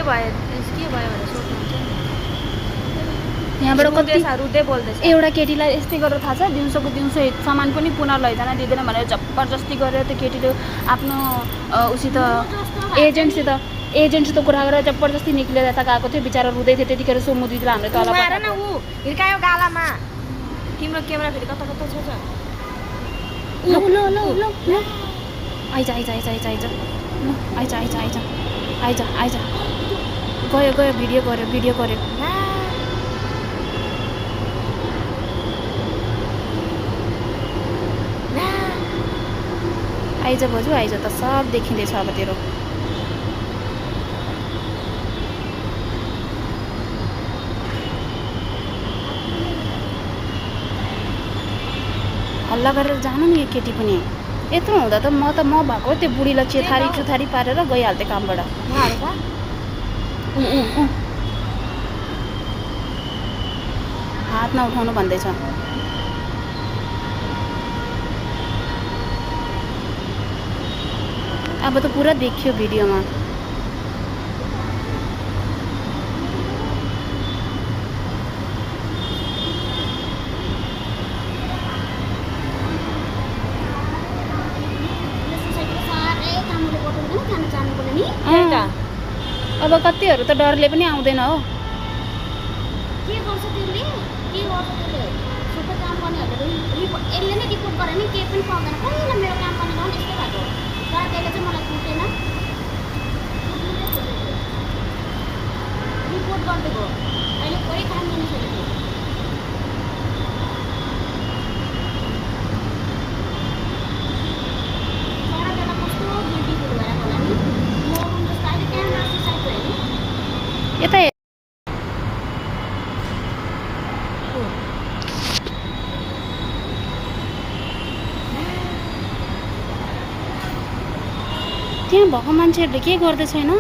के भयो भनेर सोध्नुहुन्छ यहाँबाट कति रुँदै बोल्दैछ एउटा केटीलाई यस्तै गरेर थाहा छ दिउँसोको दिउँसो सामान पनि पुनः लैजान दिँदैन भनेर जबरजस्ती गरेर त्यो केटीले आफ्नो उसित एजेन्टसित कुरा गरेर जबरजस्ती निक्लेर यता गएको थियो बिचारा रुँदै थियो त्यतिखेर सोमु दिदीलाई हामीले तल मारेन ऊ हिर्कायो गालामा तिम्रो क्यामेरा फेरि कता कता छ ल आइज गयो भिडियो गर्यो आइज बजु आइज त सब देखिँदैछ अब तेरो हल्ला गरेर जानु नि यो केटी पनि यत्रो हुँदा त म भएको त्यो बुढीलाई चेथारी पारेर गइहाल्थेँ कामबाट हात नउठाउनु भन्दैछ अब त पुरा देखियो भिडियोमा अब कतिहरू त डरले पनि आउँदैन हो के गर्छ त्यसले सबै काम गर्नेहरूले यसले नै रिपोर्ट गरे नि केही पनि पाउँदैन पहिला मेरो काम गर्ने गाउँ यस्तै भएको तर त्यसले चाहिँ मलाई छुटेन रिपोर्ट गरिदिएको अहिले कोही काम गर्न सकेको सारा बेला कस्तो ब्युटिफुल भएर होला नि म जस्तो अहिले क्यामेरा साइड भयो नि यता त्यहाँ भएको मान्छेहरूले के गर्दै छैन